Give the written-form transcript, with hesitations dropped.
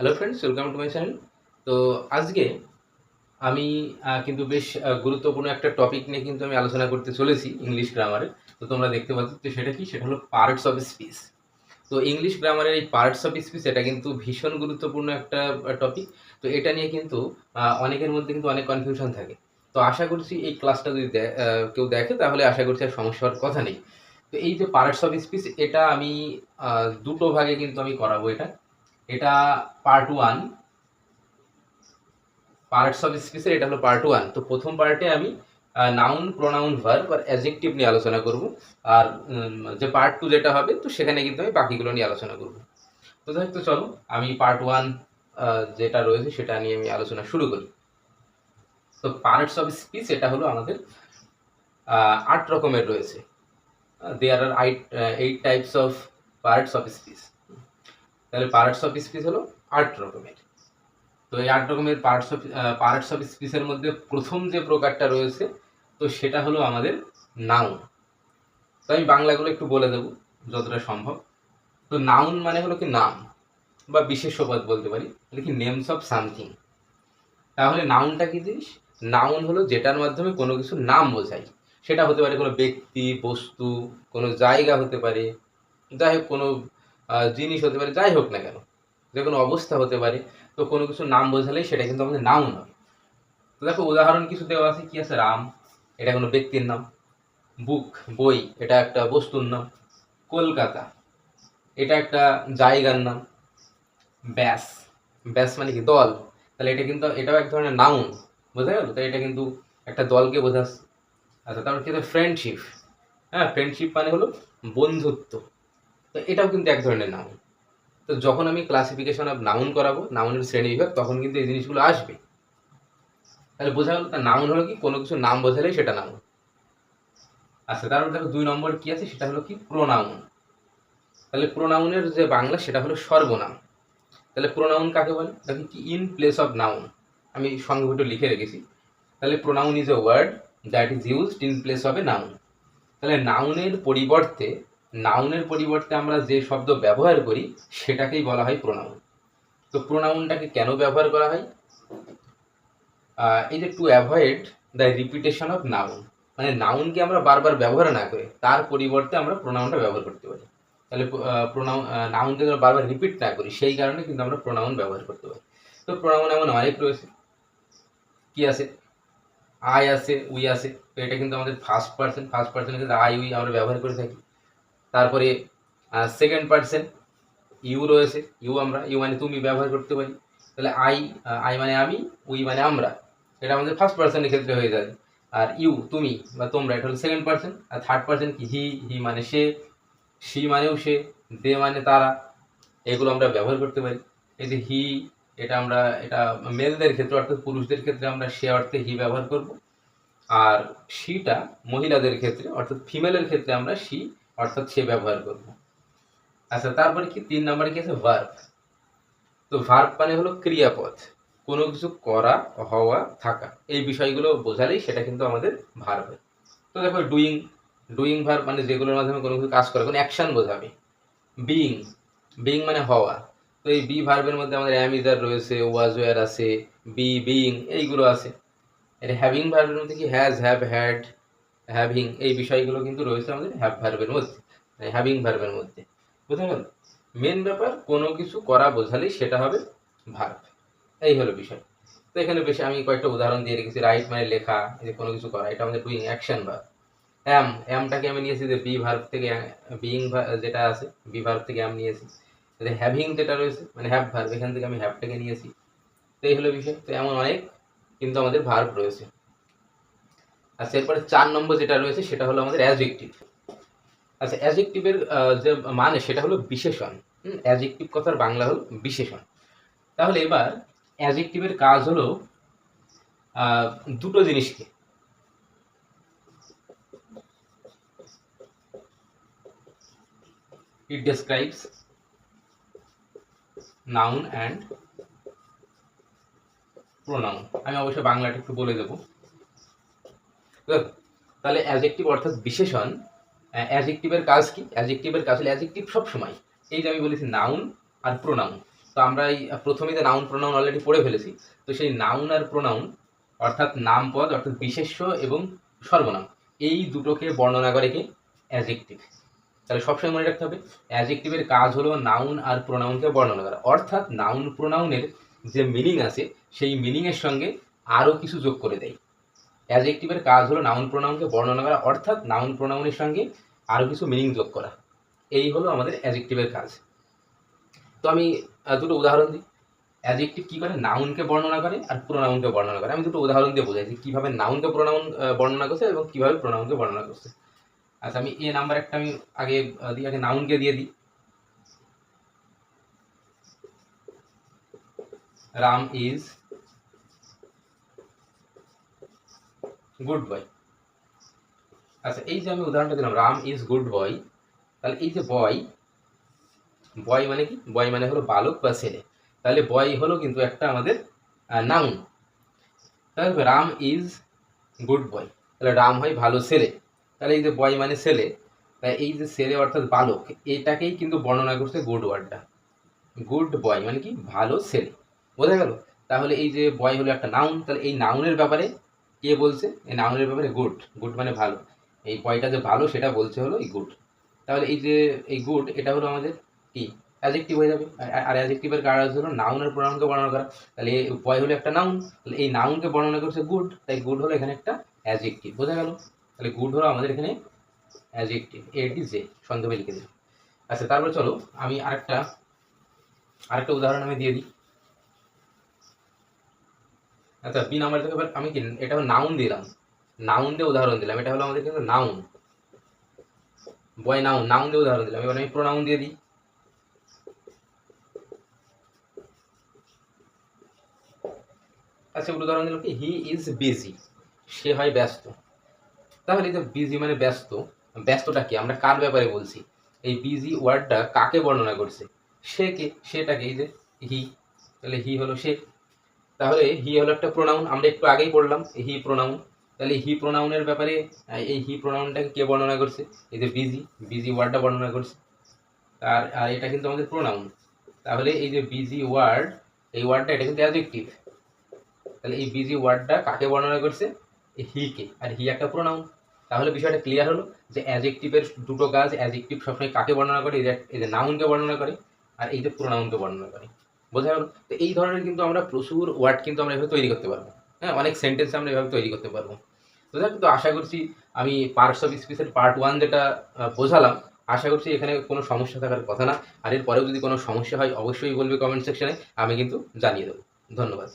Hello friends, welcome to my channel. তো আজকে আমি কিন্তু বেশ গুরুত্বপূর্ণ একটা টপিক নিয়ে কিন্তু আমি আলোচনা করতে চলেছি ইংলিশ গ্রামারে। তো তোমরা দেখতে পাচ্ছ যে সেটা কি, সেটা হলো পার্টস অফ স্পিচ। তো ইংলিশ গ্রামারের এই পার্টস অফ স্পিচ এটা কিন্তু ভীষণ গুরুত্বপূর্ণ একটা টপিক। তো এটা নিয়ে কিন্তু অনেকের মধ্যে কিন্তু অনেক কনফিউশন থাকে। তো আশা করছি এই ক্লাসটা যদি কেউ দেখে তাহলে আশা করছি আর সমস্যা হওয়ার কথা নেই। তো এই যে পার্টস অফ স্পিচ এটা আমি দুটো ভাগে কিন্তু আমি করাবো। এটা পার্ট ওয়ান, পার্টস অফ স্পিচের এটা হলো পার্ট ওয়ান। তো প্রথম পার্টে আমি নাউন, প্রোনাউন, ভার্ব আর অ্যাডজেক্টিভ নিয়ে আলোচনা করব। আর যে পার্ট টু যেটা হবে, তো সেখানে কিন্তু আমি বাকিগুলো নিয়ে আলোচনা করব। তো যাই হোক, তো চলো আমি পার্ট ওয়ান যেটা রয়েছে সেটা নিয়ে আমি আলোচনা শুরু করি। তো পার্টস অফ স্পিচ এটা হলো আমাদের 8 রকমের রয়েছে। দেয়ার আর 8 types of parts of speech. তাহলে পার্টস অফ স্পিচ হলো 8 রকমের। তো এই 8 রকমের পার্টস অফ স্পিচের মধ্যে প্রথম যে প্রকারটা রয়েছে, তো সেটা হলো আমাদের নাউন। তো আমি বাংলাগুলো একটু বলে দেবো যতটা সম্ভব। তো নাউন মানে হলো কি নাম বা বিশেষ্যপদ বলতে পারি, এটা কি নেমস অফ সামথিং। তাহলে নাউনটা কি জিনিস? নাউন হলো যেটার মাধ্যমে কোনো কিছু নাম বোঝায়। সেটা হতে পারে কোনো ব্যক্তি, বস্তু, কোনো জায়গা হতে পারে, যাই হোক কোনো জিনিস হতে পারে, যাই হোক না কেন, যে কোনো অবস্থা হতে পারে। তো কোনো কিছু নাম বোঝালেই সেটা কিন্তু আমাদের নাউন হবে। তো দেখো উদাহরণ কিছু দেওয়া আছে, কি আছে? রাম, এটা কোনো ব্যক্তির নাম। বুক, বই, এটা একটা বস্তুর নাম। কলকাতা, এটা একটা জায়গার নাম। ব্যাস, ব্যাস মানে কি? দল। তাহলে এটা কিন্তু এটাও এক ধরনের নাউন। বোঝা গেল? তো এটা কিন্তু একটা দলকে বোঝাচ্ছে। আচ্ছা, তারপর কি? ফ্রেন্ডশিপ। হ্যাঁ, ফ্রেন্ডশিপ মানে হলো বন্ধুত্ব। তো এটাও কিন্তু এক ধরনের নাউন। তো যখন আমি ক্লাসিফিকেশন অফ নাউন করাবো, নাউনের শ্রেণী বিভাগ, তখন কিন্তু এই জিনিসগুলো আসবে। তাহলে বোঝা গেল, তার নাউন হলো কি? কোনো কিছু নাম বোঝালেই সেটা নাউন। আচ্ছা, তারপর দেখো 2 নম্বর কি আছে, সেটা হলো কি? প্রোনাউন। তাহলে প্রোনাউনের যে বাংলা সেটা হলো সর্বনাম। তাহলে প্রোনাউন কাকে বলে? দেখো কি, ইন প্লেস অফ নাউন। আমি সংক্ষেপে লিখে রেখেছি। তাহলে pronoun is a word that is used in place of a noun. তাহলে নাউনের পরিবর্তে আমরা যে শব্দ ব্যবহার করি সেটাকেই বলা হয় প্রোনাউন। তো প্রোনাউনটাকে কেন ব্যবহার করা হয়? এই যে to avoid the repetition of noun, মানে নাউনকে আমরা বারবার ব্যবহার না করে তার পরিবর্তে আমরা প্রোনাউনটা ব্যবহার করতে পারি। তাহলে নাউনকে আমরা বারবার রিপিট না করি, সেই কারণে কিন্তু আমরা প্রোনাউন ব্যবহার করতে পারি। তো প্রোনাউন এমন অনেক রয়েছে। কি আছে? আই আছে, উই আছে। তো এটা কিন্তু আমাদের ফার্স্ট পার্সনের ক্ষেত্রে আই উই আমরা ব্যবহার করে থাকি। তারপরে সেকেন্ড পার্সন ইউ রয়েছে। ইউ মানে তুমি ব্যবহার করতে পারি। তাহলে আই মানে আমি, উই মানে আমরা, এটা আমাদের ফার্স্ট পার্সনের ক্ষেত্রে হয়ে যায়। আর ইউ তুমি বা তোমরা, এটা হলো সেকেন্ড পার্সন। আর থার্ড পার্সন কি? হি মানে সে, সি মানেও সে, দে মানে তারা, এগুলো আমরা ব্যবহার করতে পারি। এই যে হি, এটা মেলদের ক্ষেত্রে অর্থাৎ পুরুষদের ক্ষেত্রে আমরা সে অর্থে হি ব্যবহার করব। আর সিটা মহিলাদের ক্ষেত্রে অর্থাৎ ফিমেলের ক্ষেত্রে আমরা সি অর্থাৎ সে ব্যবহার করব। আচ্ছা, তারপরে কি 3 নম্বরে কি আছে? ভার্ব। তো ভার্ব মানে হলো ক্রিয়াপদ, কোনো কিছু করা, হওয়া, থাকা, এই বিষয়গুলো বোঝালেই সেটা কিন্তু আমাদের ভার্ব হয়। তো দেখো ডুইং ভার্ব মানে যেগুলোর মাধ্যমে কোনো কিছু কাজ করা, কোনো অ্যাকশন বোঝাবে। বিইং, বিইং মানে হওয়া। তো এই বি ভার্বের মধ্যে আমাদের অ্যাম ইজ আর রয়েছে, ওয়াজ ওয়ার আছে, বিইং এইগুলো আছে। এর হ্যাভিং ভার্বের মধ্যে কি? হ্যাজ, হ্যাভ, হ্যাড, হ্যাভিং, এই বিষয়গুলো কিন্তু রয়েছে আমাদের হ্যাভ ভার্বের মধ্যে, হ্যাভিং ভার্বের মধ্যে। বুঝতে পারল? মেন ব্যাপার কোনো কিছু করা বোঝালেই সেটা হবে ভার্ব। এই হলো বিষয়। তো এখানে বেশি আমি কয়েকটা উদাহরণ দিয়ে রেখেছি। রাইট মানে লেখা, এই যে কোনো কিছু করা, এটা আমাদের ডুইং অ্যাকশন ভার্ব। অ্যামটাকে আমি নিয়েছি যে বি ভার্ব থেকে, বিইং যেটা আছে বি ভার্ব থেকে অ্যাম নিয়েছি। হ্যাভিং যেটা রয়েছে মানে হ্যাভ ভার্ব, এখান থেকে আমি হ্যাভটাকে নিয়েছি। তো এই হলো বিষয়। তো এমন অনেক কিন্তু আমাদের ভার্ব রয়েছে। আচ্ছা, এরপরে 4 নম্বর যেটা রয়েছে সেটা হলো আমাদের অ্যাডজেক্টিভ। আচ্ছা, অ্যাডজেক্টিভের যে মানে সেটা হলো বিশেষণ। অ্যাডজেক্টিভ কথার বাংলা হলো বিশেষণ। তাহলে এবার অ্যাডজেক্টিভের কাজ হলো দুটো জিনিসকে, ইট ডেসক্রাইবস নাউন অ্যান্ড প্রোনাউন। আমি অবশ্যই বাংলাটা একটু বলে দেবো। তাহলে অ্যাডজেক্টিভ অর্থাৎ বিশেষণ। অ্যাডজেক্টিভের কাজ কি? অ্যাডজেক্টিভের কাজ হলো, অ্যাডজেক্টিভ সবসময়, এই যে আমি বলেছি নাউন আর প্রোনাউন, তো আমরা এই প্রথমেই তো নাউন প্রোনাউন অলরেডি পড়ে ফেলেছি। তো সেই নাউন আর প্রোনাউন অর্থাৎ নামপদ অর্থাৎ বিশেষ্য এবং সর্বনাম এই দুটোকে বর্ণনা করে কি অ্যাডজেক্টিভ। তাহলে সবসময় মনে রাখতে হবে অ্যাডজেক্টিভের কাজ হলো নাউন আর প্রোনাউনকে বর্ণনা করা, অর্থাৎ নাউন প্রোনাউনের যে মিনিং আছে সেই মিনিংয়ের সঙ্গে আরও কিছু যোগ করে দেয়। অ্যাডজেক্টিভের কাজ হলো নাউন প্রোনাউনকে বর্ণনা করা, অর্থাৎ নাউন প্রোনাউনের সঙ্গে আরও কিছু মিনিং যোগ করা। এই হলো আমাদের অ্যাডজেক্টিভের কাজ। তো আমি দুটো উদাহরণ দিই। অ্যাডজেক্টিভ কী করে, নাউনকে বর্ণনা করে আর প্রোনাউনকে বর্ণনা করে। আমি দুটো উদাহরণ দিয়ে বোঝাই যে কীভাবে নাউনকে প্রোনাউন বর্ণনা করছে এবং কীভাবে প্রোনাউনকে বর্ণনা করছে। আচ্ছা, আমি এ নাম্বার একটা আমি আগে দিই, আগে নাউনকে দিয়ে দিই। Ram is good boy. আচ্ছা, এই যে আমি উদাহরণটা দিলাম রাম ইজ গুড বয়, তাহলে এই যে বয়, বয় মানে কি, বয় মানে হলো বালক বা ছেলে। তাহলে বয় হলো কিন্তু একটা আমাদের নাউন। তাহলে রাম ইজ গুড বয়, তাহলে রাম হয় ভালো ছেলে। তাহলে এই যে বয় মানে ছেলে, তাই এই যে ছেলে অর্থাৎ বালক, এটাকেই কিন্তু বর্ণনা করছে গুড ওয়ার্ডটা। গুড বয় মানে কি, ভালো ছেলে। বোঝা গেল? তাহলে এই যে বয় হলো একটা নাউন, তাহলে এই নাউনের ব্যাপারে কে বলছে, এই নাউনের ব্যাপারে গুড। গুড মানে ভালো, এই বয়টা যে ভালো সেটা বলছে হলো এই গুড। তাহলে এই যে এই গুড, এটা হলো আমাদের কি অ্যাডজেক্টিভ হয়ে যাবে। আর অ্যাডজেক্টিভের কাজ হলো নাউন আর প্রোনাউনকে বর্ণনা করা। তাহলে বয় হলো একটা নাউন, তাহলে এই নাউনকে বর্ণনা করছে গুড, তাই গুড হলো এখানে একটা অ্যাডজেক্টিভ। বোঝা গেল? তাহলে গুড হলো আমাদের এখানে অ্যাডজেক্টিভ, এটি যে সন্দেহে লিখে দিই। আচ্ছা, তারপরে চলো আমি আরেকটা উদাহরণ আমি দিয়ে দিই। আচ্ছা, বি নাম্বার থেকে আমি কি এটা নাউন দিলাম, নাউন দিয়ে উদাহরণ দিলাম, এটা হলো আমাদের কিন্তু নাউন। বয় নাউন, নাউন দিয়ে উদাহরণ দিলাম। এবার আমি প্রোনাউন দিয়ে দিই। আচ্ছা, উদাহরণ দিলাম কি হি ইজ বিজি, সে হয় ব্যস্ত। তাহলে এই যে বিজি মানে ব্যস্ত, ব্যস্তটা কি, আমরা কার ব্যাপারে বলছি, এই বিজি ওয়ার্ডটা কাকে বর্ণনা করছে, সে কে, সেটাকে, এই যে হি, তাহলে হি হলো সে। তাহলে হি হলো একটা প্রোনাউন, আমরা একটু আগেই পড়লাম হি প্রোনাউন। তাহলে হি প্রোনাউনের ব্যাপারে এই হি প্রোনাউনটাকে কে বর্ণনা করছে, এই যে বিজি, বিজি ওয়ার্ডটা বর্ণনা করছে। আর আর এটা কিন্তু আমাদের প্রোনাউন। তাহলে এই যে বিজি ওয়ার্ড, এই ওয়ার্ডটা এটা কিন্তু অ্যাডজেক্টিভ। তাহলে এই বিজি ওয়ার্ডটা কাকে বর্ণনা করছে, হি কে, আর হি একটা প্রোনাউন। তাহলে বিষয়টা ক্লিয়ার হলো যে অ্যাডজেক্টিভের দুটো কাজ, অ্যাডজেক্টিভ সবসময় কাকে বর্ণনা করে, এই যে নাউনকে বর্ণনা করে, আর এই যে প্রোনাউনকে বর্ণনা করে। বোঝা গেল? তো এই ধরনের কিন্তু আমরা প্রচুর ওয়ার্ড কিন্তু আমরা এভাবে তৈরি করতে পারবো। হ্যাঁ, অনেক সেন্টেন্স আমরা এভাবে তৈরি করতে পারবো। তো দেখ, তো আশা করছি আমি পার্টস অফ স্পিচের পার্ট 1 যেটা বোঝালাম, আশা করছি এখানে কোনো সমস্যা থাকার কথা না। আর এর পরেও যদি কোনো সমস্যা হয় অবশ্যই বলবে কমেন্ট সেকশনে, আমি কিন্তু জানিয়ে দেবো। ধন্যবাদ।